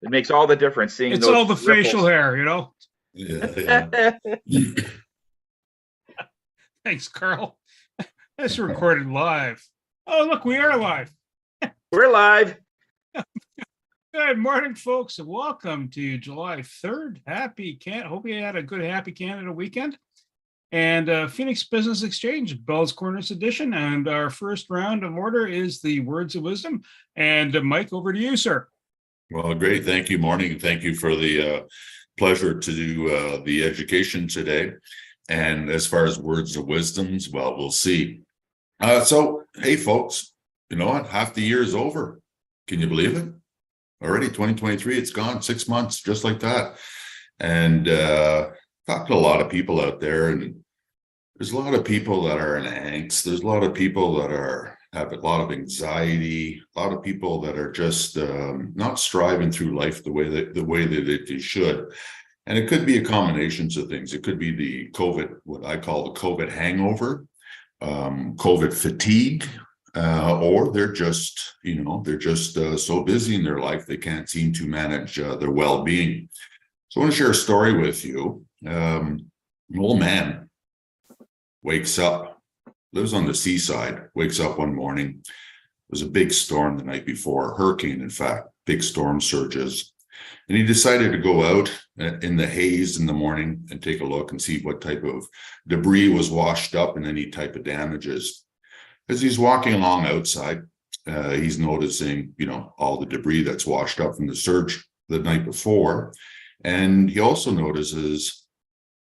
It makes all the difference seeing It's all those the facial ripples. hair, you know. Yeah, Thanks, Carl. That's recorded live. Oh, look, we are live. We're live. Good morning, folks, and welcome to July 3rd. Hope you had a good Happy Canada weekend. And Phoenix Business Exchange, Bell's Corners edition. And our first round of order is the words of wisdom. And Mike, over to you, sir. well, great. Thank you, Morning. Thank you for the pleasure to do the education today. And as far as words of wisdoms, well, we'll see. So, hey, folks, you know what? Half the year is over. Can you believe it? Already 2023, it's gone 6 months, just like that. And talked to a lot of people out there, and there's a lot of people that are in angst. There's a lot of people that have a lot of anxiety, a lot of people that are just not striving through life the way that they should. And it could be a combination of things. It could be the COVID, what I call the COVID hangover, COVID fatigue, or they're just so busy in their life they can't seem to manage their well-being. So I want to share a story with you. An old man wakes up, lives on the seaside, wakes up one morning. It was a big storm the night before, a hurricane, in fact, big storm surges. And he decided to go out in the haze in the morning and take a look and see what type of debris was washed up and any type of damages. As he's walking along outside, he's noticing, all the debris that's washed up from the surge the night before. And he also notices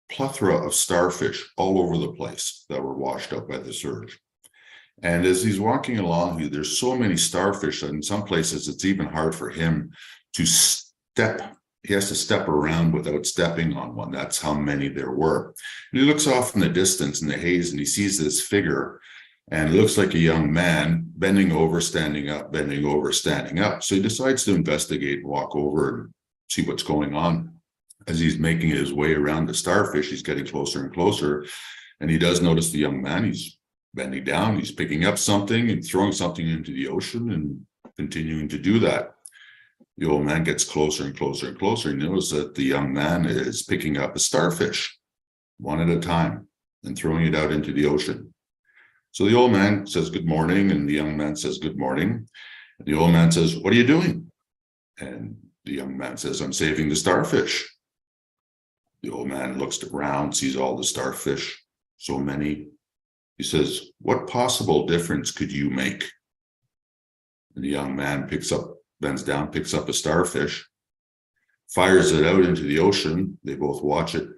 plethora of starfish all over the place that were washed up by the surge. And as he's walking along, there's so many starfish that in some places it's even hard for him to step. He has to step around without stepping on one. That's how many there were. And he looks off in the distance in the haze and he sees this figure, and it looks like a young man bending over, standing up, bending over, standing up. So he decides to investigate and walk over and see what's going on. As he's making his way around the starfish, he's getting closer and closer, and he does notice the young man. He's bending down, he's picking up something and throwing something into the ocean and continuing to do that. The old man gets closer and closer and closer. He knows that the young man is picking up a starfish one at a time and throwing it out into the ocean. So the old man says, "Good morning," and the young man says, "Good morning." And the old man says, "What are you doing?" And the young man says, "I'm saving the starfish." The old man looks around, sees all the starfish, so many. He says, "What possible difference could you make?" And the young man bends down, picks up a starfish, fires it out into the ocean. They both watch it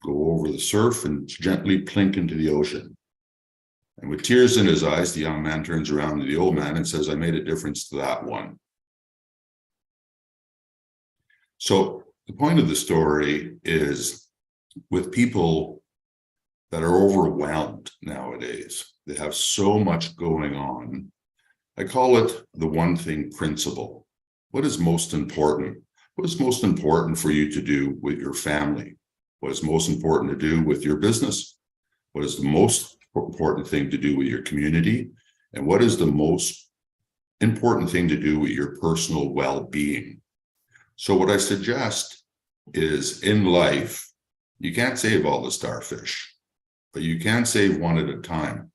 go over the surf and gently plink into the ocean. And with tears in his eyes, the young man turns around to the old man and says, "I made a difference to that one." So the point of the story is, with people that are overwhelmed nowadays, they have so much going on. I call it the one thing principle. What is most important? What is most important for you to do with your family? What is most important to do with your business? What is the most important thing to do with your community? And what is the most important thing to do with your personal well-being? So what I suggest is, in life, you can't save all the starfish, but you can save one at a time.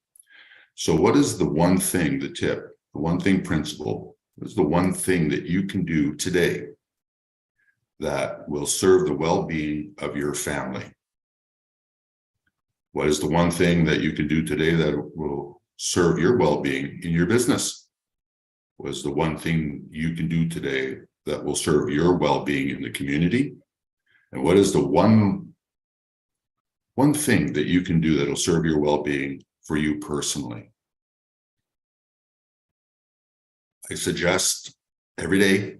So what is the one thing, the tip, the one thing principle, what is the one thing that you can do today that will serve the well-being of your family? What is the one thing that you can do today that will serve your well-being in your business? What is the one thing you can do today that will serve your well-being in the community? And what is the one thing that you can do that will serve your well-being for you personally? I suggest every day,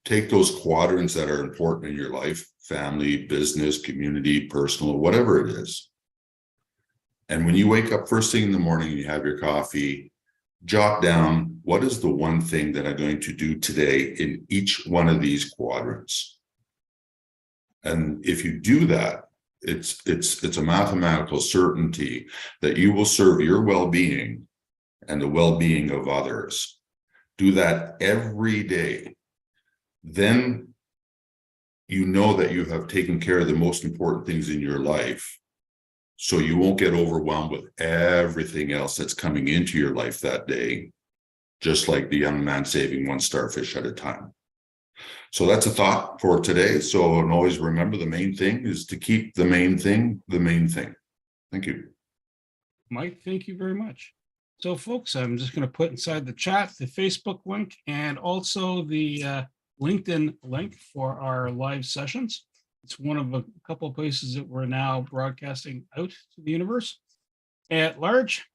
take those quadrants that are important in your life, family, business, community, personal, whatever it is. And when you wake up first thing in the morning and you have your coffee, jot down, what is the one thing that I'm going to do today in each one of these quadrants? And if you do that, it's a mathematical certainty that you will serve your well-being and the well-being of others. Do that every day. then you know that you have taken care of the most important things in your life. So you won't get overwhelmed with everything else that's coming into your life that day, just like the young man saving one starfish at a time. So that's a thought for today. So, and always remember, the main thing is to keep the main thing the main thing. Thank you. Mike, thank you very much. So folks, I'm just going to put inside the chat the Facebook link and also the LinkedIn link for our live sessions. It's one of a couple of places that we're now broadcasting out to the universe at large.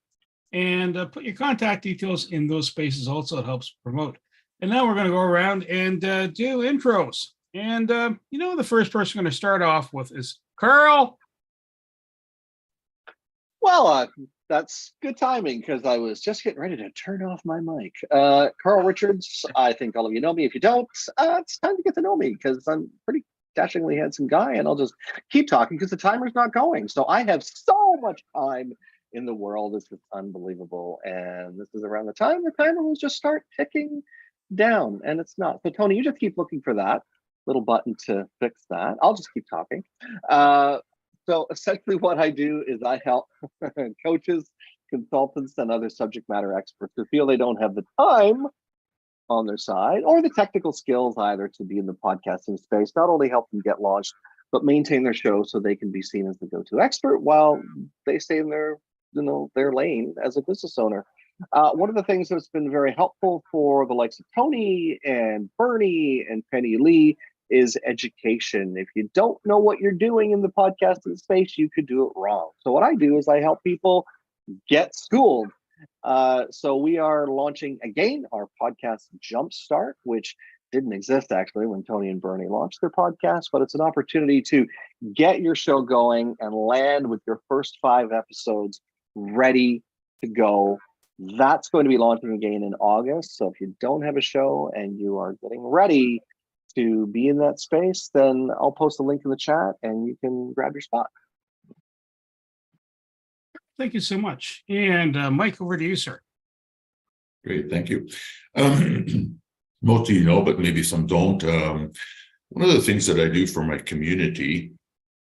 And put your contact details in those spaces also. It helps promote. And now we're going to go around and do intros. And, the first person we're going to start off with is Carl. Well, that's good timing because I was just getting ready to turn off my mic. Carl Richards, I think all of you know me. If you don't, it's time to get to know me because I'm pretty dashingly handsome guy, and I'll just keep talking because the timer's not going. So I have so much time in the world. It's just unbelievable. And this is around the time the timer will just start ticking down, and it's not. So Tony, you just keep looking for that little button to fix that. I'll just keep talking. So essentially what I do is I help coaches, consultants, and other subject matter experts who feel they don't have the time on their side or the technical skills either to be in the podcasting space, not only help them get launched, but maintain their show so they can be seen as the go-to expert while they stay in their lane as a business owner. One of the things that's been very helpful for the likes of Tony and Bernie and Penny Lee is education. If you don't know what you're doing in the podcasting space, you could do it wrong. So what I do is I help people get schooled. So we are launching again our podcast Jumpstart, which didn't exist actually when Tony and Bernie launched their podcast, but it's an opportunity to get your show going and land with your first 5 episodes ready to go. That's going to be launching again in August. So if you don't have a show and you are getting ready to be in that space, then I'll post a link in the chat and you can grab your spot. Thank you so much. And Mike, over to you, sir. Great, thank you. Most of you know, but maybe some don't. One of the things that I do for my community,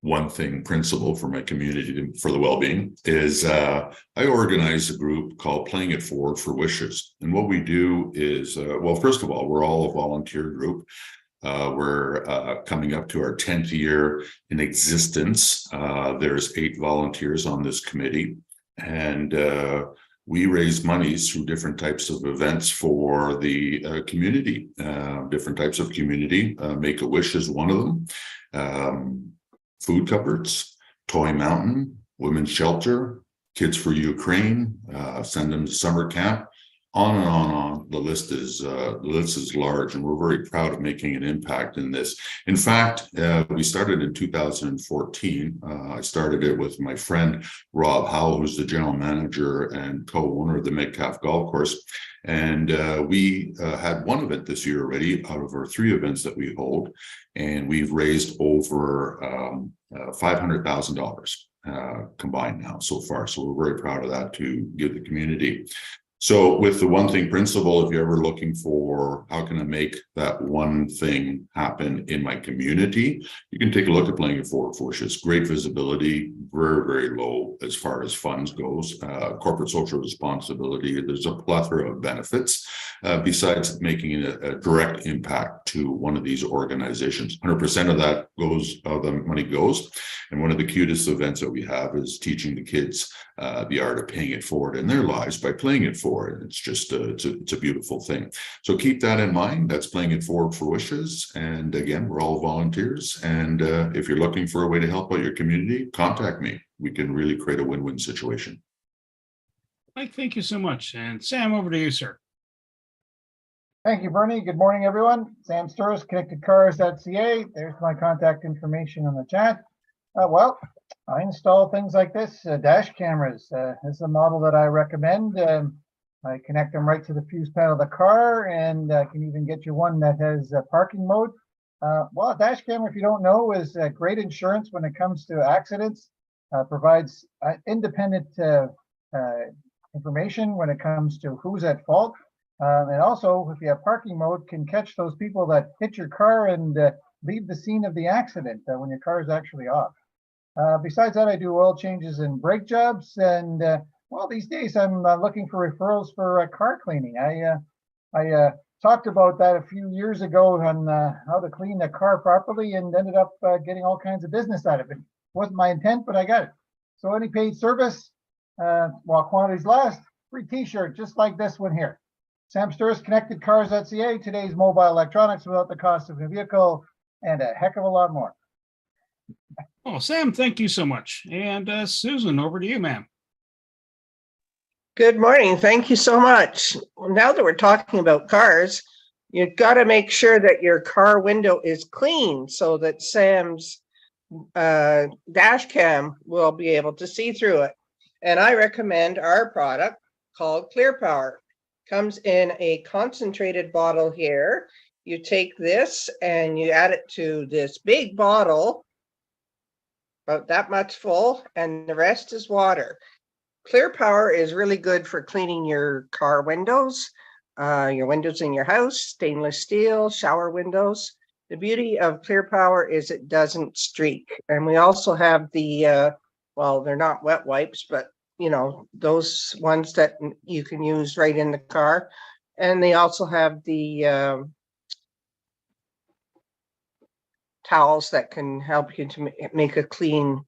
one thing principle for my community for the well-being is I organize a group called Playing It Forward for Wishes. And what we do is, well, first of all, we're all a volunteer group. We're coming up to our 10th year in existence. There's 8 volunteers on this committee, and we raise monies through different types of events for the community, different types of community. Make-A-Wish is one of them. Food cupboards, Toy Mountain, Women's Shelter, Kids for Ukraine, send them to summer camp. On and on and on. The list is large, and we're very proud of making an impact in this. In fact, we started in 2014. I started it with my friend Rob Howell, who's the general manager and co-owner of the Metcalf Golf Course. And we had one event this year already out of our 3 events that we hold, and we've raised over $500,000 combined now so far. So we're very proud of that to give the community. So with the one thing principle, if you're ever looking for how can I make that one thing happen in my community, you can take a look at Playing It Forward for Wishes. Great visibility, very, very low as far as funds goes. Corporate social responsibility, there's a plethora of benefits besides making a direct impact to one of these organizations. 100% of that goes, the money goes. And one of the cutest events that we have is teaching the kids the art of paying it forward in their lives by playing it forward. It's just it's a beautiful thing. So keep that in mind. That's Playing It Forward for Wishes. And again, we're all volunteers. And if you're looking for a way to help out your community, contact me. We can really create a win-win situation. Mike, thank you so much. And Sam, over to you, sir. Thank you, Bernie. Good morning, everyone. Sam Sturz, connectedcars.ca. There's my contact information in the chat. Well, I install things like this, dash cameras. This is a model that I recommend. I connect them right to the fuse panel of the car, and can even get you one that has parking mode. Well, a dash camera, if you don't know, is great insurance when it comes to accidents. Provides independent information when it comes to who's at fault. And also, if you have parking mode, can catch those people that hit your car and leave the scene of the accident when your car is actually off. Besides that, I do oil changes and brake jobs. And well, these days I'm looking for referrals for car cleaning. I talked about that a few years ago on how to clean a car properly and ended up getting all kinds of business out of it. Wasn't my intent, but I got it. So any paid service, while quantities last, free t-shirt, just like this one here. Sam Sturz, ConnectedCars.ca, today's mobile electronics without the cost of a vehicle, and a heck of a lot more. Oh, Sam, thank you so much. And Susan, over to you, ma'am. Good morning. Thank you so much. Well, now that we're talking about cars, you've got to make sure that your car window is clean so that Sam's dash cam will be able to see through it. And I recommend our product called Clear Power. Comes in a concentrated bottle here. You take this and you add it to this big bottle, about that much full, and the rest is water. Clear Power is really good for cleaning your car windows, your windows in your house, stainless steel, shower windows. The beauty of Clear Power is it doesn't streak. And we also have the, well, they're not wet wipes, but you know, those ones that you can use right in the car. And they also have the towels that can help you to make a clean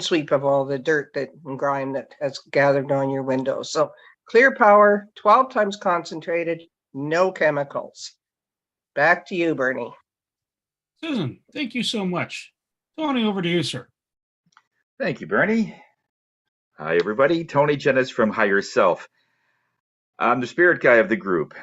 sweep of all the dirt and grime that has gathered on your windows. So Clear Power, 12 times concentrated, no chemicals. Back to you, Bernie. Susan, thank you so much. Tony, over to you, sir. Thank you, Bernie. Hi, everybody. Tony Jennis from Higher Self. I'm the spirit guy of the group.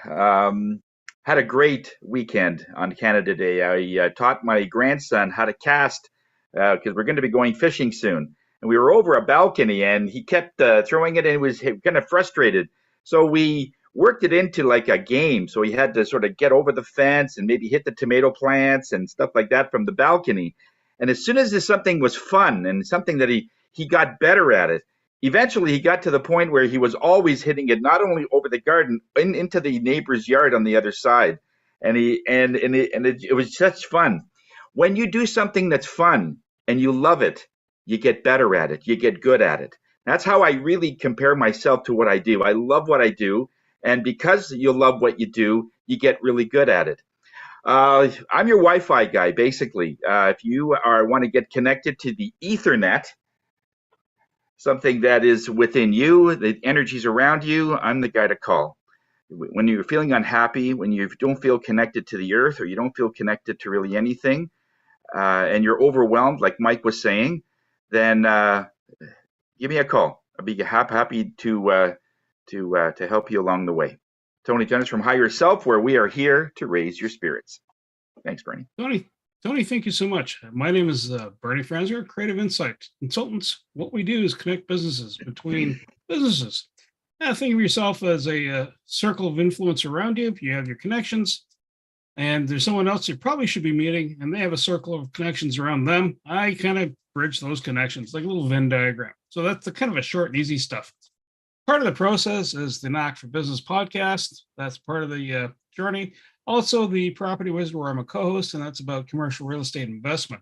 Had a great weekend on Canada Day. I taught my grandson how to cast because we're going to be going fishing soon. And we were over a balcony and he kept throwing it and he was kind of frustrated. So we worked it into like a game. So he had to sort of get over the fence and maybe hit the tomato plants and stuff like that from the balcony. And as soon as something was fun and something that he got better at it, eventually he got to the point where he was always hitting it not only over the garden into the neighbor's yard on the other side. And it was such fun. When you do something that's fun and you love it, you get better at it, you get good at it. That's how I really compare myself to what I do. I love what I do, and because you love what you do, you get really good at it. I'm your Wi-Fi guy, basically. If you want to get connected to the Ethernet, something that is within you, the energies around you, I'm the guy to call. When you're feeling unhappy, when you don't feel connected to the earth or you don't feel connected to really anything, and you're overwhelmed, like Mike was saying, then give me a call. I'll be happy to help you along the way. Tony Jennis from Higher Self, where we are here to raise your spirits. Thanks, Bernie. Tony, thank you so much. My name is Bernie Franzer, Creative Insight Consultants. What we do is connect businesses between businesses. Think of yourself as a circle of influence around you. You have your connections, and there's someone else you probably should be meeting, and they have a circle of connections around them. I kind of bridge those connections like a little Venn diagram. So that's the kind of a short and easy stuff. Part of the process is the Knack for Business podcast. That's part of the journey. Also, the Property Wizard, where I'm a co-host, and that's about commercial real estate investment.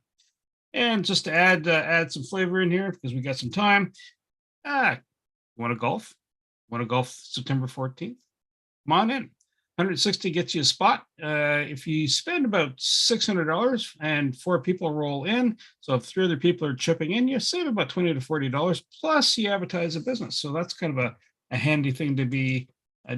And just to add some flavor in here, because we got some time. Want to golf? Want to golf September 14th? Come on in. 160 gets you a spot. If you spend about $600 and 4 people roll in, so if 3 other people are chipping in, you save about $20 to $40. Plus, you advertise a business. So that's kind of a handy thing to be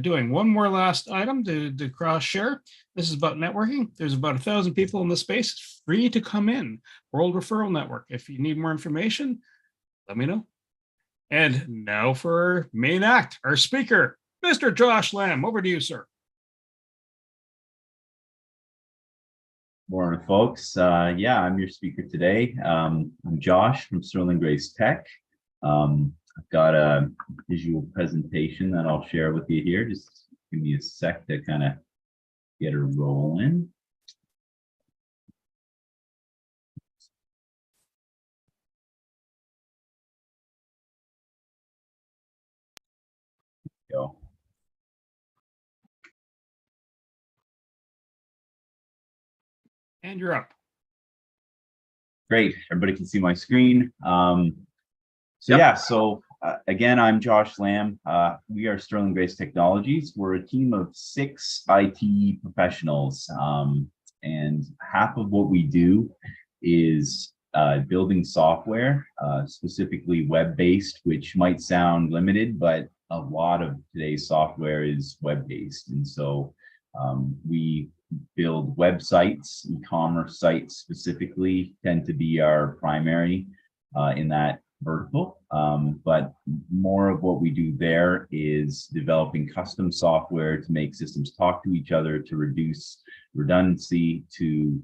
doing. One more last item to cross share. This is about networking. There's about 1,000 people in the space. It's free to come in. World Referral Network. If you need more information, let me know. And now for our main act, our speaker, Mr. Josh Lamb. Over to you, sir. Morning, folks. Yeah, I'm your speaker today. I'm Josh from Sterling Grace Tech. I've got a visual presentation that I'll share with you here. Just give me a sec to kind of get her rolling. Go. And you're up. Great. Everybody can see my screen. Yep. Yeah, again, I'm Josh Lamb. We are Sterling Grace Technologies. We're a team of 6 IT professionals, and half of what we do is building software, specifically web-based, which might sound limited, but a lot of today's software is web-based. And so we build websites, e-commerce sites specifically tend to be our primary in that vertical. But more of what we do there is developing custom software to make systems talk to each other, to reduce redundancy, to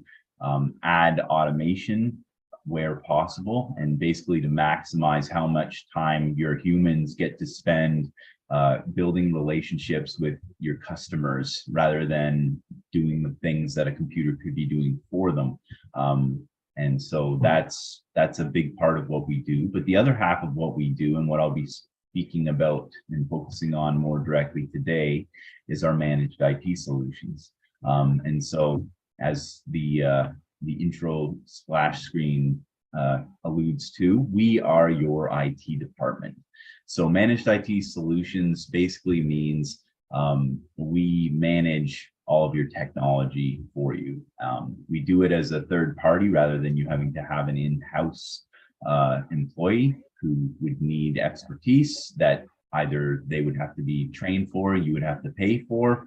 add automation where possible, and basically to maximize how much time your humans get to spend building relationships with your customers rather than doing the things that a computer could be doing for them. And so that's a big part of what we do. But the other half of what we do, and what I'll be speaking about and focusing on more directly today, is our managed IT solutions. And so as the intro splash screen alludes to, we are your IT department. So managed IT solutions basically means we manage all of your technology for you. We do it as a third party rather than you having to have an in-house employee who would need expertise that either they would have to be trained for, you would have to pay for,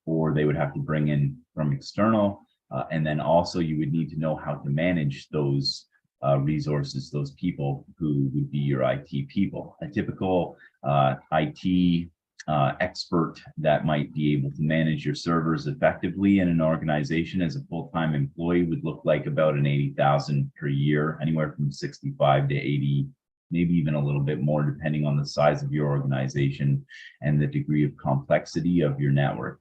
or they would have to bring in from external. And then also you would need to know how to manage those resources, those people who would be your IT people. A typical IT expert that might be able to manage your servers effectively in an organization as a full-time employee would look like about an 80,000 per year, anywhere from 65 to 80, maybe even a little bit more, depending on the size of your organization and the degree of complexity of your network.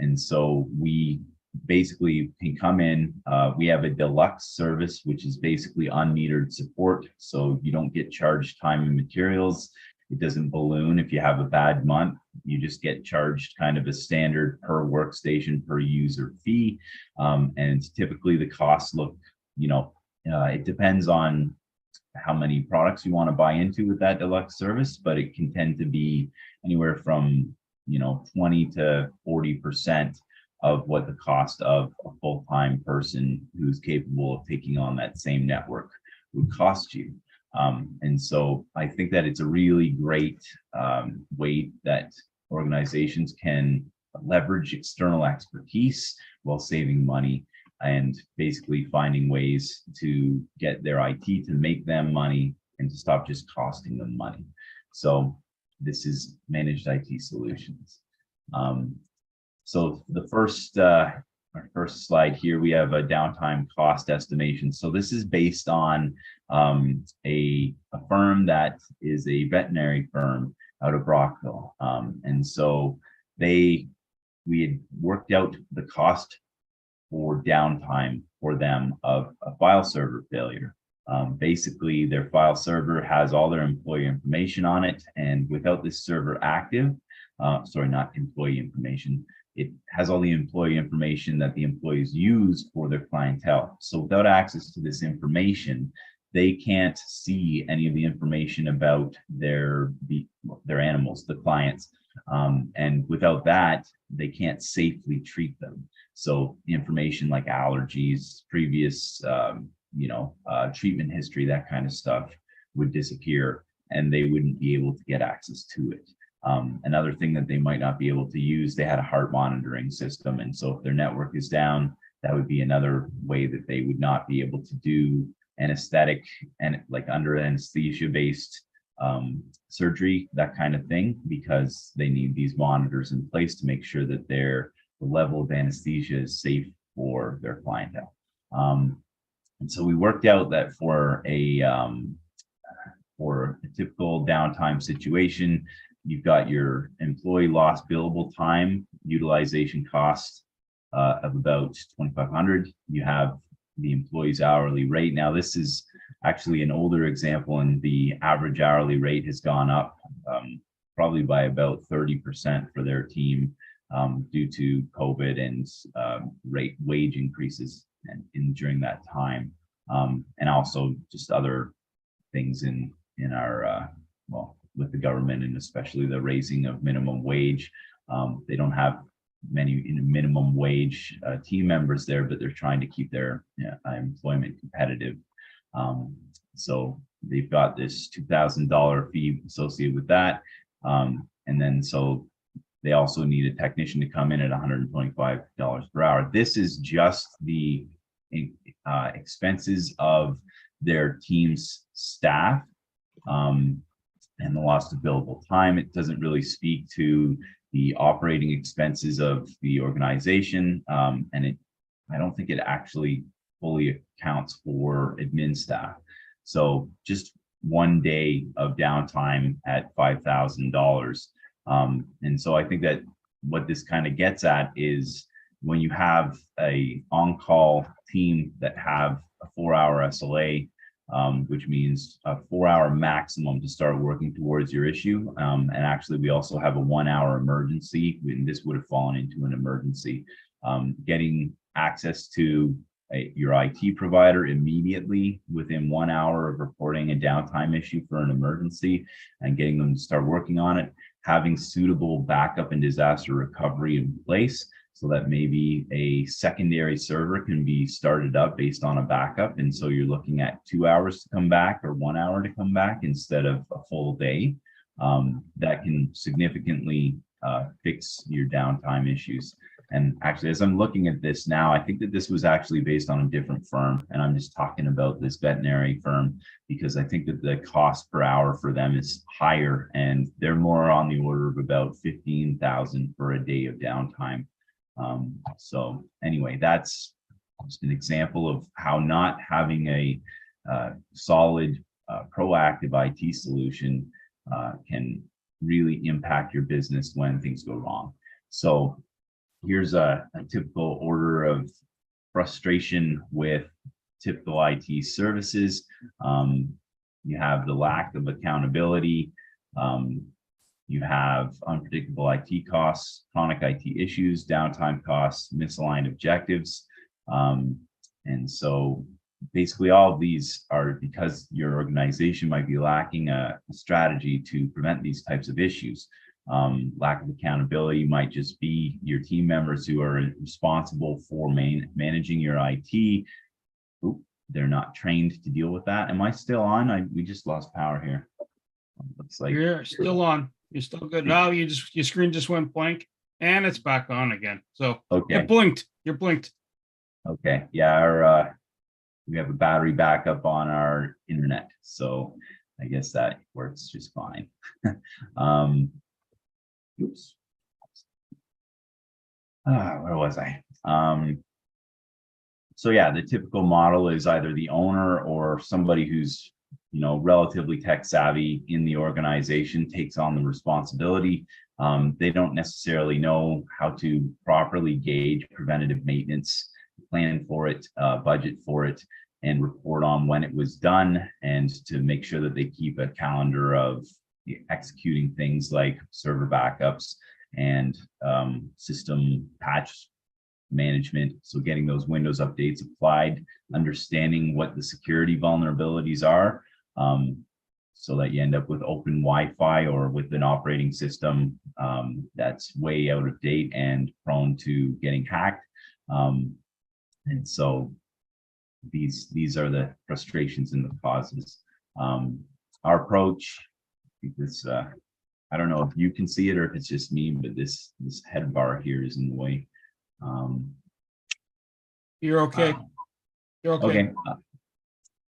And so we basically can come in, we have a deluxe service, which is basically unmetered support. So you don't get charged time and materials. It doesn't balloon if you have a bad month. You just get charged kind of a standard per workstation, per user fee. And typically the costs look, it depends on how many products you want to buy into with that deluxe service, but it can tend to be anywhere from 20 to 40% of what the cost of a full-time person who's capable of taking on that same network would cost you. And so I think that it's a really great way that organizations can leverage external expertise while saving money and basically finding ways to get their IT to make them money and to stop just costing them money. So this is managed IT solutions. So the first our first slide here, we have a downtime cost estimation. So this is based on a firm that is a veterinary firm out of Brockville. And so we had worked out the cost for downtime for them of a file server failure. Basically, their file server has all their employee information on it, and without this server active, sorry, not employee information, it has all the employee information that the employees use for their clientele. So without access to this information, they can't see any of the information about their animals, the clients. And without that, they can't safely treat them. So the information like allergies, previous, treatment history, that kind of stuff would disappear, and they wouldn't be able to get access to it. Another thing that they might not be able to use, they had a heart monitoring system. And so if their network is down, that would be another way that they would not be able to do anesthetic and like under anesthesia based surgery, that kind of thing, because they need these monitors in place to make sure that the level of anesthesia is safe for their clientele. And so we worked out that for a typical downtime situation, you've got your employee lost billable time utilization cost of about $2,500. You have the employee's hourly rate. Now, this is actually an older example, and the average hourly rate has gone up probably by about 30% for their team due to COVID and wage increases during that time, and also just other things in our well, with the government, and especially the raising of minimum wage. They don't have many minimum wage team members there, but they're trying to keep their employment competitive. So they've got this $2,000 fee associated with that. And then so they also need a technician to come in at $125 per hour. This is just the expenses of their team's staff and the loss of billable time. It doesn't really speak to the operating expenses of the organization, and I don't think it actually fully accounts for admin staff. So just 1 day of downtime at $5,000. And so I think that what this kind of gets at is when you have a on-call team that have a 4-hour SLA, which means a 4-hour maximum to start working towards your issue. And actually, we also have a 1-hour emergency, and this would have fallen into an emergency. Getting access to your IT provider immediately within 1 hour of reporting a downtime issue for an emergency and getting them to start working on it, having suitable backup and disaster recovery in place so that maybe a secondary server can be started up based on a backup. And so you're looking at 2 hours to come back or 1 hour to come back instead of a full day. That can significantly fix your downtime issues. And actually, as I'm looking at this now, I think that this was actually based on a different firm. And I'm just talking about this veterinary firm because I think that the cost per hour for them is higher, and they're more on the order of about $15,000 for a day of downtime. So anyway, that's just an example of how not having a solid, proactive IT solution can really impact your business when things go wrong. So here's a typical order of frustration with typical IT services. You have the lack of accountability. You have unpredictable IT costs, chronic IT issues, downtime costs, misaligned objectives. And so basically all of these are because your organization might be lacking a strategy to prevent these types of issues. Lack of accountability might just be your team members who are responsible for managing your IT. Oop, they're not trained to deal with that. Am I still on? We just lost power here. Looks like You're still on. You're still good. Now your screen just went blank and it's back on again. So okay. it blinked. You're blinked. Okay. Yeah, we have a battery backup on our internet, so I guess that works just fine. Oops. Where was I? So yeah, the typical model is either the owner or somebody who's relatively tech savvy in the organization takes on the responsibility. They don't necessarily know how to properly gauge preventative maintenance, plan for it, budget for it, and report on when it was done, and to make sure that they keep a calendar of executing things like server backups and system patch management. So getting those Windows updates applied, understanding what the security vulnerabilities are, so that you end up with open Wi-Fi or with an operating system that's way out of date and prone to getting hacked. And so these are the frustrations and the causes. Our approach, this I don't know if you can see it or if it's just me, but this head bar here is in the way. You're okay. You're okay. Okay.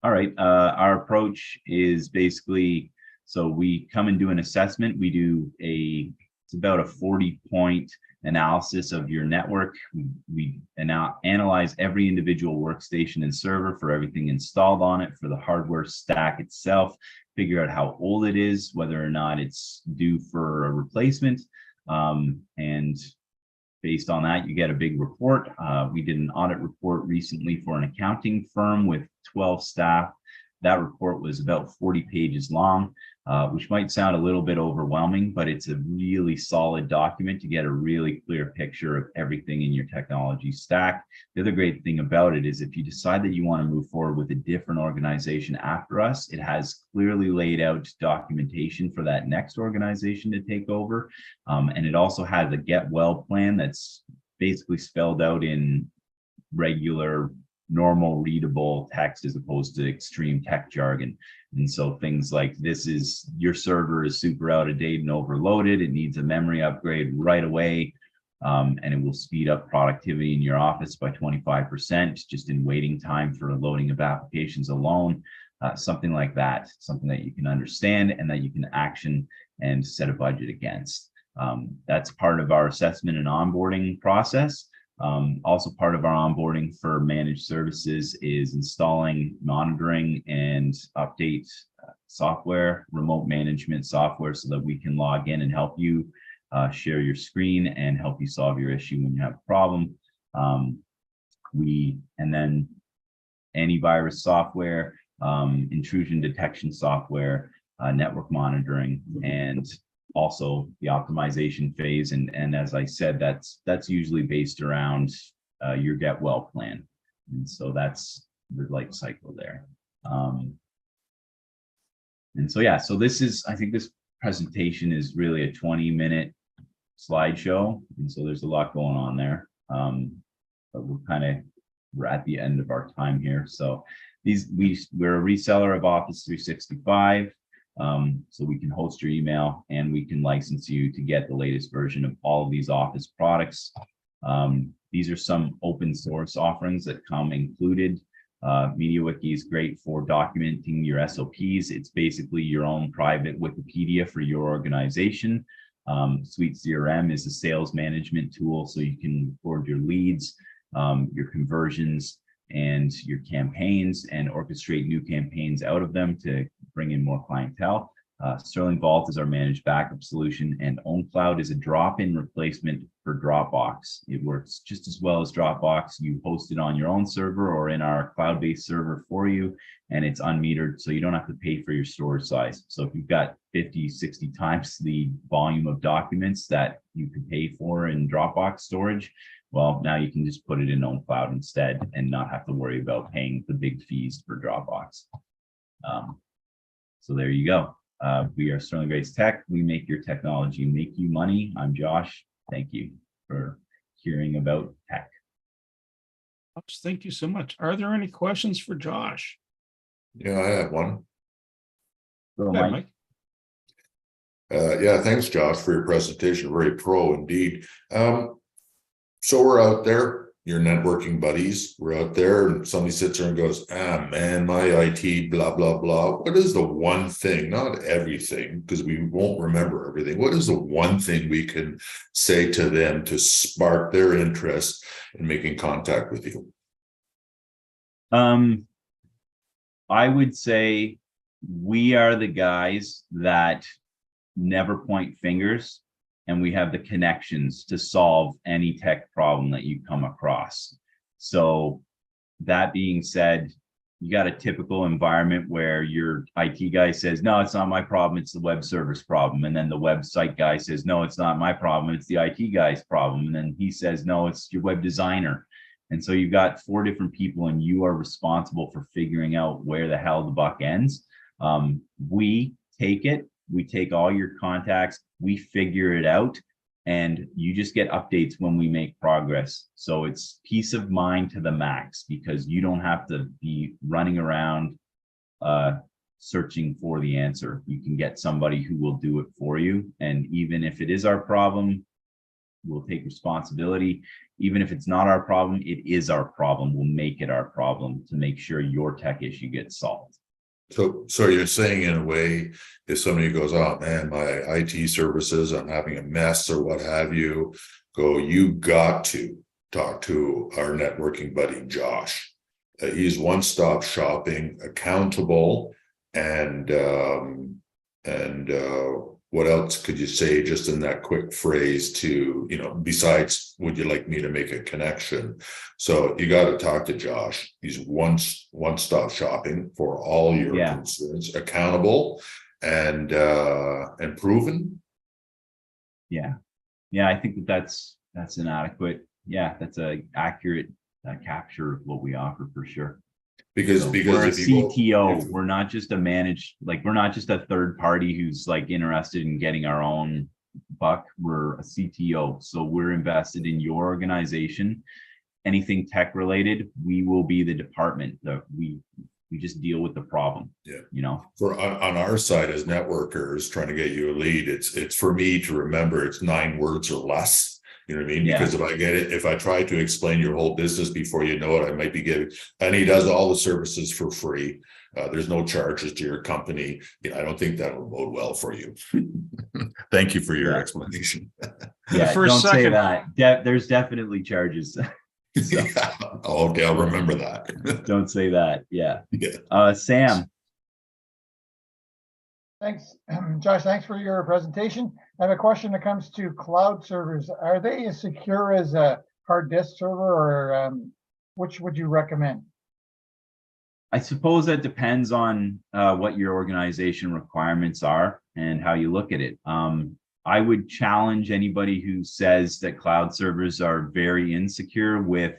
All right. Our approach is basically, so we come and do an assessment. We do it's about a 40-point analysis of your network. We analyze every individual workstation and server for everything installed on it, for the hardware stack itself, figure out how old it is, whether or not it's due for a replacement. And based on that, you get a big report. We did an audit report recently for an accounting firm with 12 staff. That report was about 40 pages long. which might sound a little bit overwhelming, but it's a really solid document to get a really clear picture of everything in your technology stack. The other great thing about it is if you decide that you want to move forward with a different organization after us, it has clearly laid out documentation for that next organization to take over. And it also has a get well plan that's basically spelled out in regular, normal, readable text as opposed to extreme tech jargon. And so things like this is your server is super out of date and overloaded. It needs a memory upgrade right away. And it will speed up productivity in your office by 25% just in waiting time for loading of applications alone. Something like that, something that you can understand and that you can action and set a budget against. That's part of our assessment and onboarding process. Also part of our onboarding for managed services is installing, monitoring, and update software, remote management software, so that we can log in and help you share your screen and help you solve your issue when you have a problem. And then antivirus software, intrusion detection software, network monitoring, and also the optimization phase. And as I said, that's usually based around your get well plan. And so that's the life cycle there. And so, yeah, so this is, I think this presentation is really a 20-minute slideshow. And so there's a lot going on there. But we're at the end of our time here. So we're a reseller of Office 365. So we can host your email and we can license you to get the latest version of all of these Office products. These are some open source offerings that come included. MediaWiki is great for documenting your SOPs. It's basically your own private Wikipedia for your organization. Suite CRM is a sales management tool, so you can record your leads, your conversions, and your campaigns, and orchestrate new campaigns out of them to bring in more clientele. Sterling Vault is our managed backup solution, and OwnCloud is a drop-in replacement for Dropbox. It works just as well as Dropbox. You host it on your own server or in our cloud-based server for you, and it's unmetered, so you don't have to pay for your storage size. So if you've got 50, 60 times the volume of documents that you could pay for in Dropbox storage, well, now you can just put it in OwnCloud instead and not have to worry about paying the big fees for Dropbox. So there you go. We are Sterling Grace Tech. We make your technology make you money. I'm Josh. Thank you for hearing about tech. Thank you so much. Are there any questions for Josh? Yeah, I have one. Go, Go ahead, Mike. Yeah, thanks, Josh, for your presentation. Very pro indeed. So we're out there, your networking buddies, we're out there, and somebody sits there and goes, ah, man, my IT, blah, blah, blah. What is the one thing, not everything, because we won't remember everything. What is the one thing we can say to them to spark their interest in making contact with you? I would say we are the guys that never point fingers, and we have the connections to solve any tech problem that you come across. So that being said, you got a typical environment where your IT guy says, no, it's not my problem, it's the web server's problem. And then the website guy says, no, it's not my problem, it's the IT guy's problem. And then he says, no, it's your web designer. And so you've got 4 different people and you are responsible for figuring out where the hell the buck ends. We take all your contacts, we figure it out, and you just get updates when we make progress. So it's peace of mind to the max, because you don't have to be running around searching for the answer. You can get somebody who will do it for you. And even if it is our problem, we'll take responsibility. Even if it's not our problem, it is our problem. We'll make it our problem to make sure your tech issue gets solved. So you're saying, in a way, if somebody goes, oh man, my IT services, I'm having a mess or what have you, you got to talk to our networking buddy, Josh. He's one-stop shopping, accountable, and what else could you say just in that quick phrase to, besides, would you like me to make a connection? So you got to talk to Josh. He's one-stop shopping for all your concerns, accountable, and proven. Yeah. Yeah, I think that's an adequate, that's a accurate capture of what we offer for sure. Because So because we're a if you go, CTO, we're not just a managed, like we're not just a third party who's like interested in getting our own buck. We're a CTO, so we're invested in your organization. Anything tech related, we will be the department that we just deal with the problem. Yeah. You know, for on our side as networkers trying to get you a lead, it's for me to remember it's 9 words or less. You know what I mean? Yeah. Because if I try to explain your whole business before you know it, I might be giving, and he does all the services for free. There's no charges to your company. You know, I don't think that will bode well for you. Thank you for your Yeah. explanation. Yeah, first don't say second. that. There's definitely charges. So Yeah. Okay, I'll remember that. don't say that. Yeah. Yeah. Sam. Thanks, Josh. Thanks for your presentation. I have a question that comes to cloud servers. Are they as secure as a hard disk server, or which would you recommend? I suppose that depends on what your organization requirements are and how you look at it. I would challenge anybody who says that cloud servers are very insecure with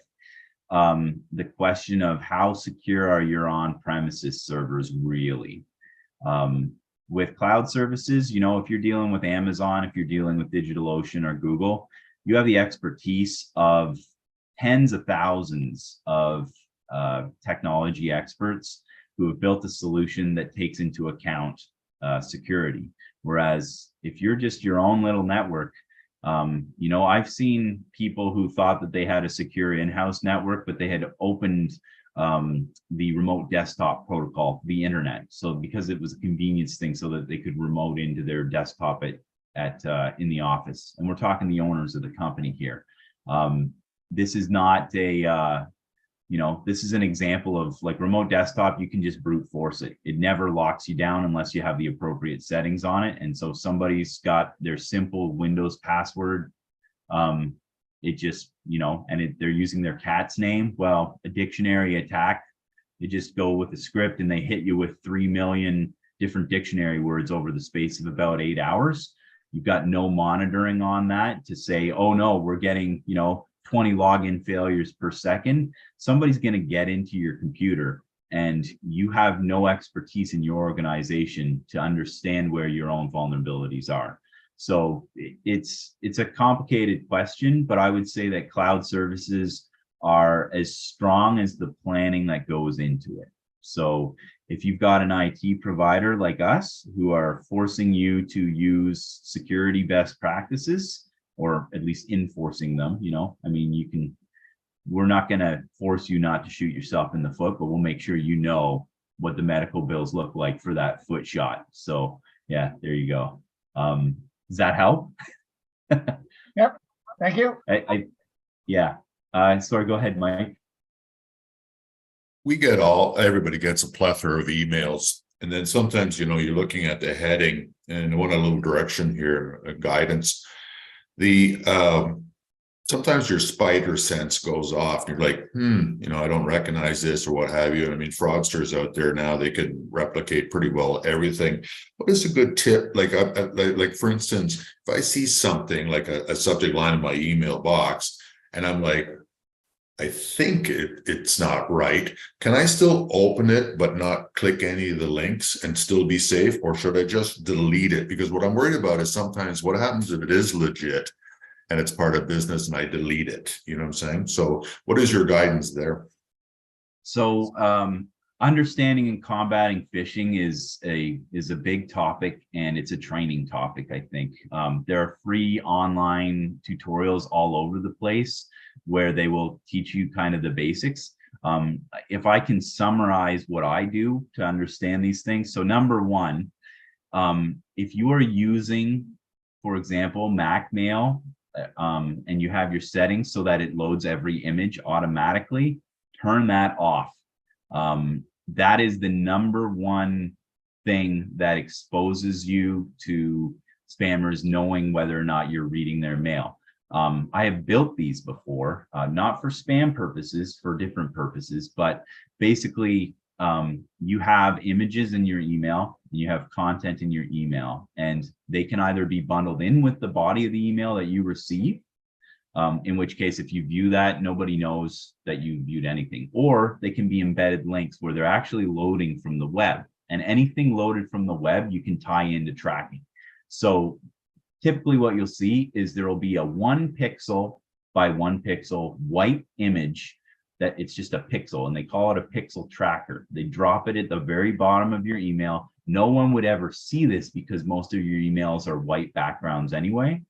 the question of how secure are your on-premises servers really? With cloud services, you know, if you're dealing with Amazon, if you're dealing with DigitalOcean or Google, you have the expertise of tens of thousands of technology experts who have built a solution that takes into account security. Whereas if you're just your own little network, you know, I've seen people who thought that they had a secure in-house network, but they had opened the remote desktop protocol, the internet. So because it was a convenience thing so that they could remote into their desktop in the office. And we're talking the owners of the company here. This is not a, you know, this is an example of like remote desktop, you can just brute force it. It never locks you down unless you have the appropriate settings on it. And so somebody's got their simple Windows password. It just, you know, and they're using their cat's name. Well, a dictionary attack, they just go with the script and they hit you with 3 million different dictionary words over the space of about 8 hours. You've got no monitoring on that to say, oh no, we're getting, you know, 20 login failures per second. Somebody's going to get into your computer and you have no expertise in your organization to understand where your own vulnerabilities are. So it's a complicated question, but I would say that cloud services are as strong as the planning that goes into it. So if you've got an IT provider like us who are forcing you to use security best practices, or at least enforcing them, you know, I mean, we're not going to force you not to shoot yourself in the foot, but we'll make sure you know what the medical bills look like for that foot shot. So yeah, there you go. Does that help? Yep. Thank you. Yeah. Sorry, go ahead, Mike. Everybody gets a plethora of emails. And then sometimes, you know, you're looking at the heading and I want a little direction here, guidance. Sometimes your spider sense goes off and you're like, you know, I don't recognize this or what have you. And I mean, fraudsters out there now, they can replicate pretty well everything. What is a good tip? Like for instance, if I see something like a subject line in my email box and I'm like, I think it's not right. Can I still open it, but not click any of the links and still be safe? Or should I just delete it? Because what I'm worried about is sometimes what happens if it is legit and it's part of business and I delete it, you know what I'm saying? So what is your guidance there? So understanding and combating phishing is a big topic and it's a training topic, I think. There are free online tutorials all over the place where they will teach you kind of the basics. If I can summarize what I do to understand these things. So number one, if you are using, for example, Macmail, and you have your settings so that it loads every image automatically, turn that off. That is the number one thing that exposes you to spammers knowing whether or not you're reading their mail. I have built these before, not for spam purposes, for different purposes, but basically you have images in your email, and you have content in your email, and they can either be bundled in with the body of the email that you receive, in which case, if you view that, nobody knows that you viewed anything, or they can be embedded links where they're actually loading from the web, and anything loaded from the web, you can tie into tracking. So typically what you'll see is there will be a 1 pixel by 1 pixel white image that it's just a pixel, and they call it a pixel tracker. They drop it at the very bottom of your email. No one would ever see this because most of your emails are white backgrounds anyway.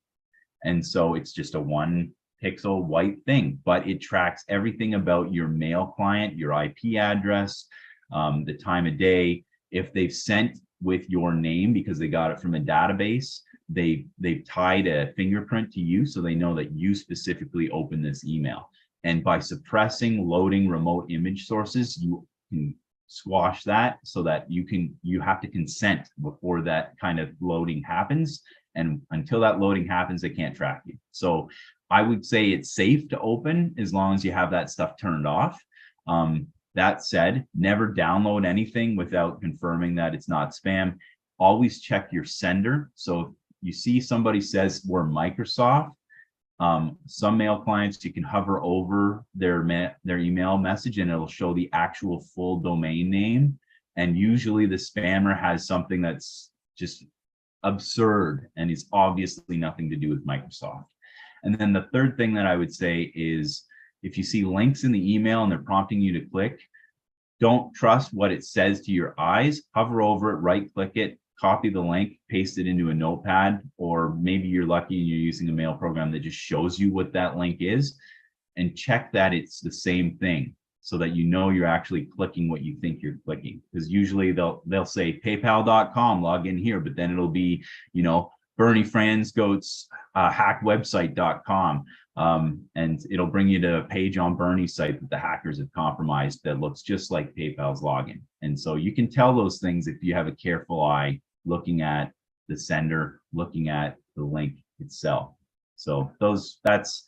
And so it's just a 1 pixel white thing, but it tracks everything about your mail client, your IP address, the time of day. If they've sent with your name because they got it from a database, they've tied a fingerprint to you, so they know that you specifically opened this email. And by suppressing loading remote image sources, you can squash that so that you have to consent before that kind of loading happens. And until that loading happens, they can't track you. So I would say it's safe to open as long as you have that stuff turned off. That said, never download anything without confirming that it's not spam. Always check your sender. So if you see somebody says we're Microsoft, some mail clients, you can hover over their email message and it'll show the actual full domain name. And usually the spammer has something that's just absurd and is obviously nothing to do with Microsoft. And then the third thing that I would say is if you see links in the email and they're prompting you to click, don't trust what it says to your eyes. Hover over it, right click it, copy the link, paste it into a notepad, or maybe you're lucky and you're using a mail program that just shows you what that link is, and check that it's the same thing so that you know you're actually clicking what you think you're clicking. Because usually they'll say paypal.com, log in here, but then it'll be, you know, Bernie Franzgoat's hackwebsite.com. And it'll bring you to a page on Bernie's site that the hackers have compromised that looks just like PayPal's login. And so you can tell those things if you have a careful eye looking at the sender, looking at the link itself. So that's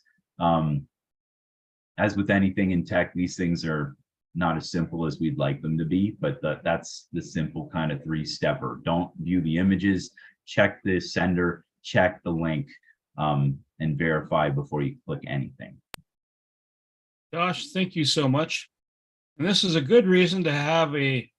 as with anything in tech, these things are not as simple as we'd like them to be, but that's the simple kind of 3-stepper. Don't view the images, check the sender, check the link, and verify before you click anything. Josh, thank you so much. And this is a good reason to have a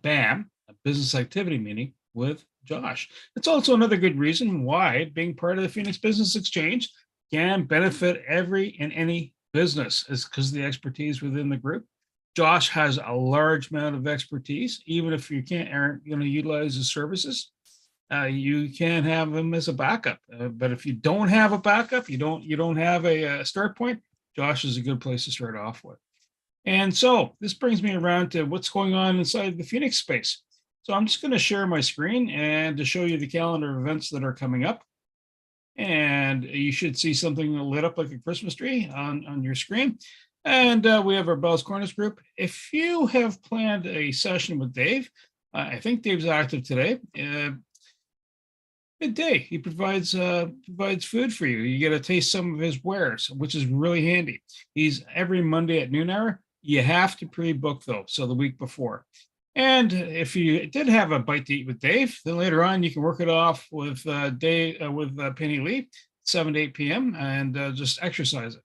BAM, a business activity meeting with Josh. It's also another good reason why being part of the Phoenix Business Exchange can benefit every and any business, is because of the expertise within the group. Josh has a large amount of expertise. Even if you aren't going to utilize his services, you can have him as a backup. But if you don't have a backup, you don't have a start point, Josh is a good place to start off with. And so this brings me around to what's going on inside the Phoenix space. So I'm just going to share my screen and to show you the calendar of events that are coming up. And you should see something lit up like a Christmas tree on your screen. And we have our Bell's Corners group. If you have planned a session with Dave, I think Dave's active today. Midday, he provides food for you. You get to taste some of his wares, which is really handy. He's every Monday at noon hour. You have to pre-book though, so the week before. And if you did have a bite to eat with Dave, then later on you can work it off with Penny Lee, 7 to 8 p.m. and just exercise it.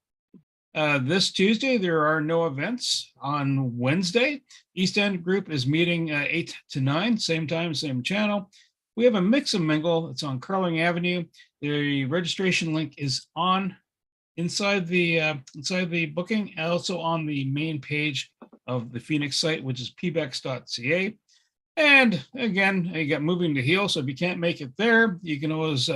This Tuesday, there are no events. On Wednesday, East End Group is meeting 8 to 9, same time, same channel. We have a mix and mingle. It's on Carling Avenue. The registration link is inside the booking, and also on the main page of the Phoenix site, which is pbex.ca. And again, you got Moving to Heal. So if you can't make it there, you can always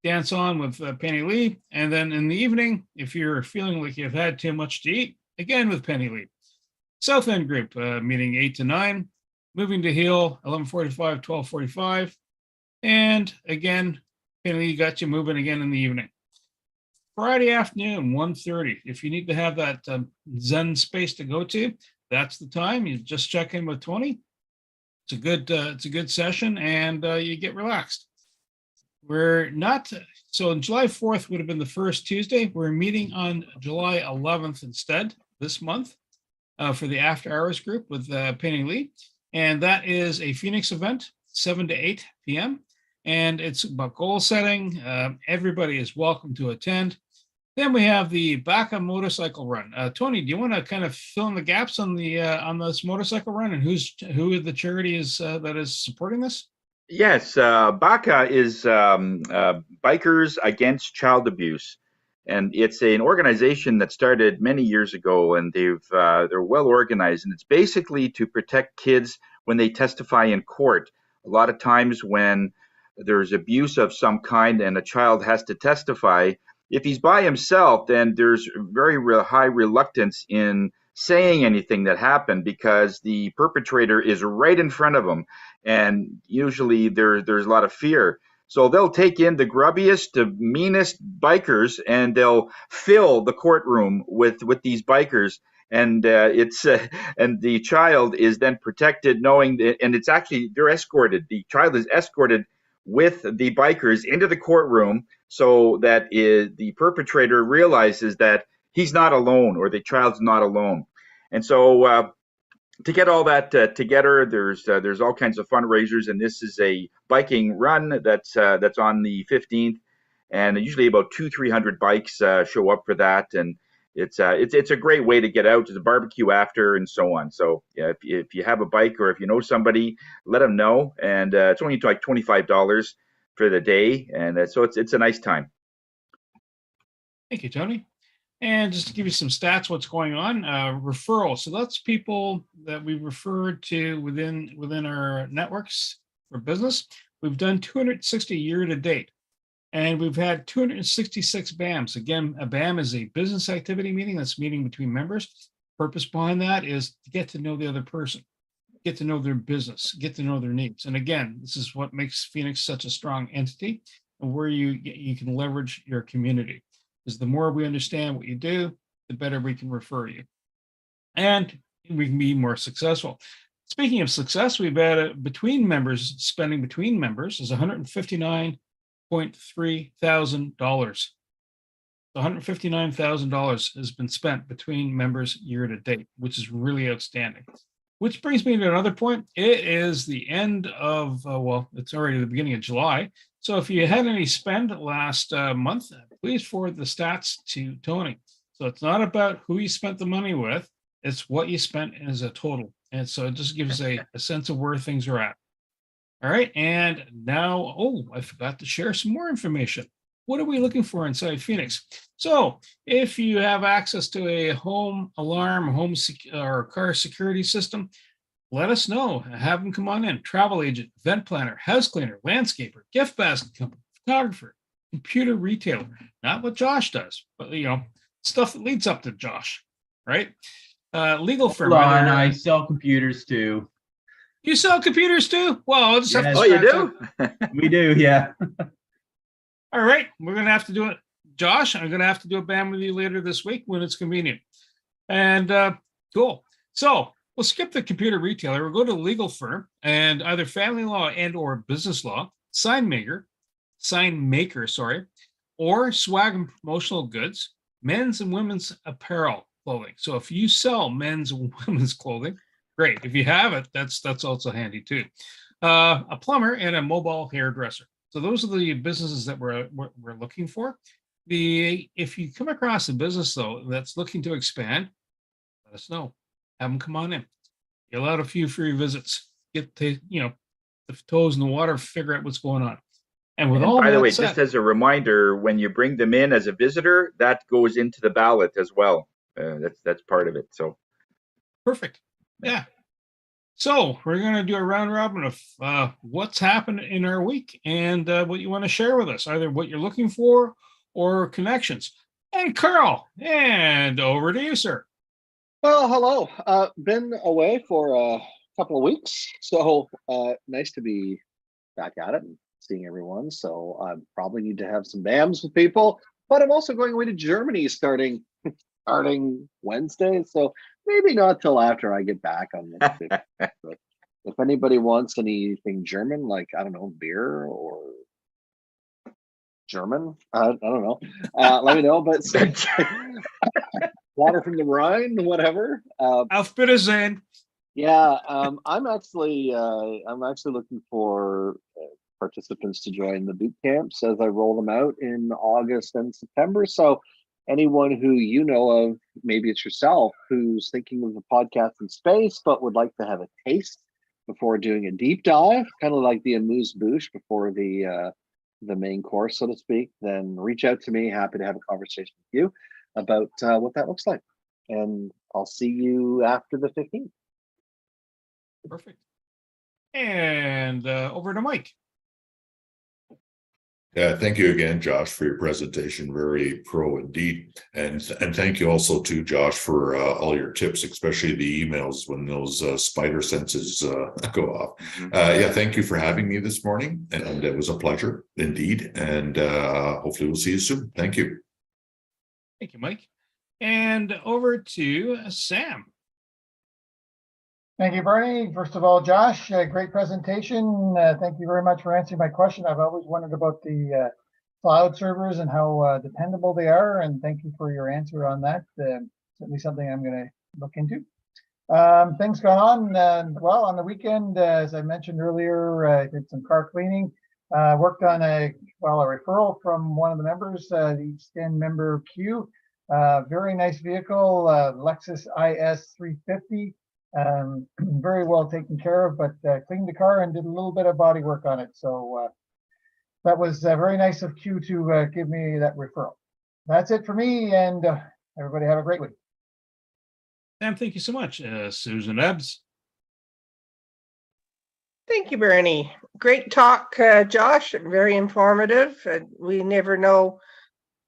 dance on with Penny Lee. And then in the evening, if you're feeling like you've had too much to eat, again with Penny Lee. South End Group meeting 8 to 9. Moving to Heal, 11:45, 12:45. And again, Penny Lee got you moving again in the evening. Friday afternoon, 1:30. If you need to have that Zen space to go to, that's the time. You just check in with 20. It's a good session, and you get relaxed. We're not so. July 4th would have been the first Tuesday. We're meeting on July 11th instead this month. for the After Hours group with Penny Lee. And that is a Phoenix event, 7 to 8 p.m. And it's about goal setting. Everybody is welcome to attend. Then we have the Baca motorcycle run. Tony, do you want to kind of fill in the gaps on this motorcycle run and who the charity is that is supporting this? Yes, Baca is Bikers Against Child Abuse, and it's an organization that started many years ago, and they're well organized, and it's basically to protect kids when they testify in court. A lot of times when there's abuse of some kind and a child has to testify, if he's by himself, then there's very high reluctance in saying anything that happened because the perpetrator is right in front of him, and usually there's a lot of fear. So they'll take in the grubbiest, the meanest bikers, and they'll fill the courtroom with these bikers. And and the child is then protected, knowing that, and it's actually they're escorted. The child is escorted with the bikers into the courtroom so that the perpetrator realizes that he's not alone or the child's not alone. And so to get all that together, there's all kinds of fundraisers, and this is a biking run that's on the 15th, and usually about 200-300 bikes show up for that, and it's a great way to get out. There's a barbecue after, and so on. So yeah, if you have a bike or if you know somebody, let them know, and it's only like $25 for the day, and so it's a nice time. Thank you, Tony. And just to give you some stats, what's going on, referrals. So that's people that we referred to within our networks for business. We've done 260 year to date, and we've had 266 BAMs. Again, a BAM is a business activity meeting. That's meeting between members. Purpose behind that is to get to know the other person, get to know their business, get to know their needs. And again, this is what makes Phoenix such a strong entity and where you can leverage your community. Because the more we understand what you do, the better we can refer you. And we can be more successful. Speaking of success, we've had between members, spending between members is $159.3 thousand. $159,000 has been spent between members year to date, which is really outstanding. Which brings me to another point. It is the end of, it's already the beginning of July. So if you had any spend last month, please forward the stats to Tony. So it's not about who you spent the money with, it's what you spent as a total. And so it just gives a sense of where things are at. All right, and now, I forgot to share some more information. What are we looking for inside Phoenix? So if you have access to a home alarm, or car security system, let us know. Have them come on in. Travel agent, event planner, house cleaner, landscaper, gift basket company, photographer, computer retailer. Not what Josh does, but stuff that leads up to Josh, right? Legal firm. Hold on, I sell computers too. You sell computers too? Well, I'll just have to. Oh, you do? We do, yeah. All right, we're going to have to do it. Josh, I'm going to have to do a BAM with you later this week when it's convenient. And cool. So we'll skip the computer retailer. We'll go to the legal firm and either family law and or business law, sign maker, or swag and promotional goods, men's and women's apparel clothing. So if you sell men's and women's clothing, great. If you have it, that's also handy too. A plumber and a mobile hairdresser. So those are the businesses that we're looking for. If you come across a business though that's looking to expand, let us know. Have them come on in. You'll out a few free visits. Get the toes in the water, figure out what's going on. And with all by the way, said, just as a reminder, when you bring them in as a visitor, that goes into the ballot as well. That's part of it. So perfect. Yeah. So we're going to do a round robin of what's happened in our week and what you want to share with us, either what you're looking for or connections. And Carl, and over to you, sir. Well, hello. Been away for a couple of weeks, so nice to be back at it and seeing everyone. So I probably need to have some BAMs with people, but I'm also going away to Germany starting Wednesday. So maybe not till after I get back on the 5th. But if anybody wants anything German, like, I don't know, beer or German. I don't know. Let me know. But water from the Rhine, whatever. Auf Wiedersehen. Yeah, I'm actually looking for participants to join the boot camps as I roll them out in August and September. So anyone who you know of, maybe it's yourself, who's thinking of the podcast in space but would like to have a taste before doing a deep dive, kind of like the amuse-bouche before the main course, so to speak, then reach out to me. Happy to have a conversation with you about what that looks like. And I'll see you after the 15th. Perfect. And over to Mike. Yeah, thank you again, Josh, for your presentation. Very pro indeed. And thank you also to Josh for all your tips, especially the emails when those spider senses go off. Yeah, thank you for having me this morning. And it was a pleasure indeed. And hopefully we'll see you soon. Thank you. Thank you, Mike. And over to Sam. Thank you, Bernie. First of all, Josh, great presentation. Thank you very much for answering my question. I've always wondered about the cloud servers and how dependable they are, and thank you for your answer on that. Certainly something I'm going to look into. Things going on. Well, on the weekend, as I mentioned earlier, I did some car cleaning. Worked on a referral from one of the members, the East End member Q. Very nice vehicle, Lexus IS 350. Very well taken care of, but cleaned the car and did a little bit of body work on it. So that was very nice of Q to give me that referral. That's it for me, and everybody have a great week. Sam, thank you so much. Susan Ebbs. Thank you, Bernie. Great talk, Josh. Very informative. We never know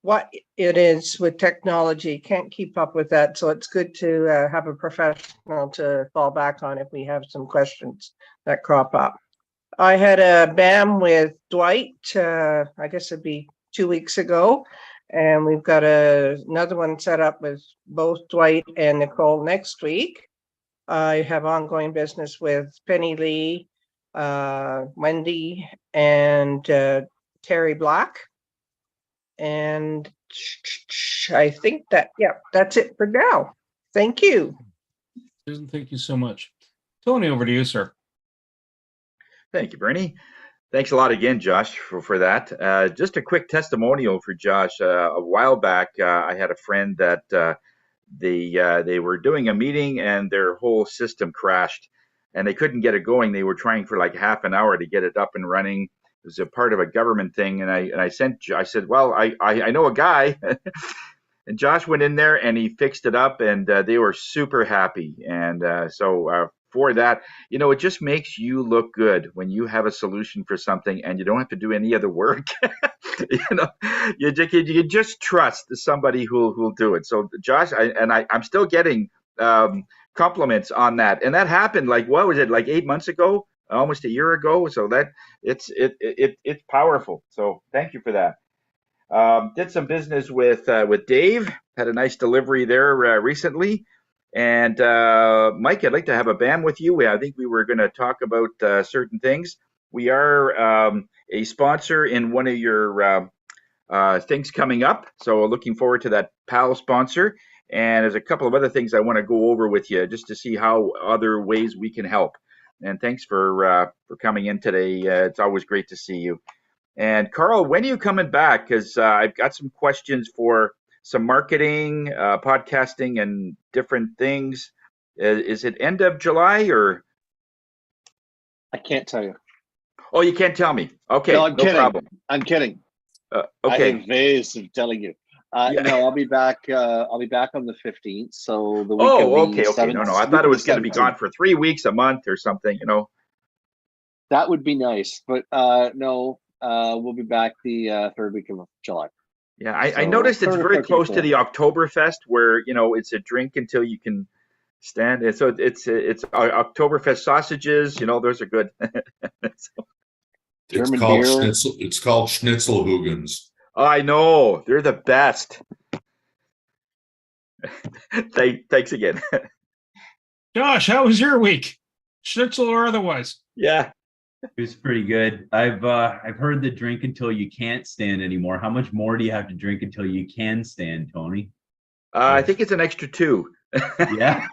what it is with technology. Can't keep up with that. So it's good to have a professional to fall back on if we have some questions that crop up. I had a BAM with Dwight, I guess it'd be 2 weeks ago. And we've got another one set up with both Dwight and Nicole next week. I have ongoing business with Penny Lee, Wendy, and Terry Black. And I think that's it for now. Thank you. Susan, thank you so much. Tony, over to you, sir. Thank you, Bernie. Thanks a lot again, Josh, for that. Just a quick testimonial for Josh. A while back, I had a friend that they were doing a meeting and their whole system crashed and they couldn't get it going. They were trying for like half an hour to get it up and running. It was a part of a government thing, and I said, well, I know a guy, and Josh went in there and he fixed it up, and they were super happy. And so for that, it just makes you look good when you have a solution for something and you don't have to do any other work. You just trust somebody who'll do it. So Josh, I'm still getting compliments on that, and that happened like, what was it, like 8 months ago? Almost a year ago. So that it's powerful. So thank you for that. Did some business with Dave. Had a nice delivery there recently. And Mike, I'd like to have a BAM with you. I think we were going to talk about certain things. We are a sponsor in one of your things coming up. So looking forward to that PAL sponsor. And there's a couple of other things I want to go over with you just to see how other ways we can help. And thanks for coming in today. It's always great to see you. And Carl, when are you coming back? Because I've got some questions for some marketing, podcasting, and different things. Is it end of July or? I can't tell you. Oh, you can't tell me. Okay, no, I'm kidding. Problem. I'm kidding. Okay. I have ways of telling you. Yeah. No, I'll be back. I'll be back on the 15th. So the week. Okay. No. I thought it was going to be gone for 3 weeks, a month, or something. That would be nice, but no. We'll be back the third week of July. Yeah, I noticed it's very close to the Oktoberfest, where it's a drink until you can stand. And so it's Oktoberfest sausages. Those are good. It's called Schnitzelhugens. I know, they're the best. Thanks again. Josh, how was your week? Schnitzel or otherwise? Yeah. It was pretty good. I've heard the drink until you can't stand anymore. How much more do you have to drink until you can stand, Tony? I think it's an extra 2. Yeah.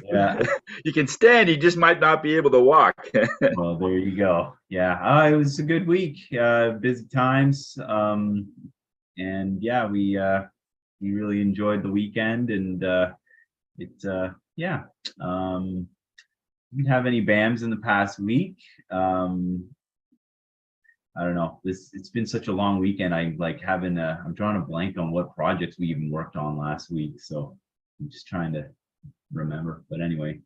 Yeah. You can stand, you just might not be able to walk. Well, there you go. Yeah. It was a good week. Busy times. And yeah, we really enjoyed the weekend, and yeah. Didn't have any BAMs in the past week. I don't know. It's been such a long weekend. I'm drawing a blank on what projects we even worked on last week. So I'm just trying to remember. But anyway,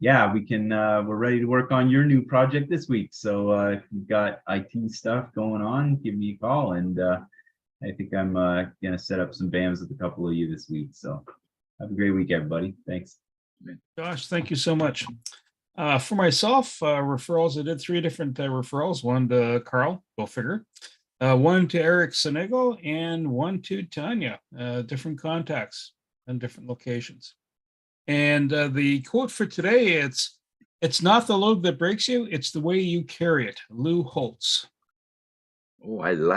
yeah, we're ready to work on your new project this week. So if you've got IT stuff going on, give me a call. And I think I'm gonna set up some BAMs with a couple of you this week. So have a great week, everybody. Thanks. Josh, thank you so much. For myself, referrals, I did 3 different referrals. One to Carl, go figure. One to Eric Sonego, and one to Tanya. Different contacts and different locations. And the quote for today, it's not the load that breaks you, it's the way you carry it. Lou Holtz. Oh, I like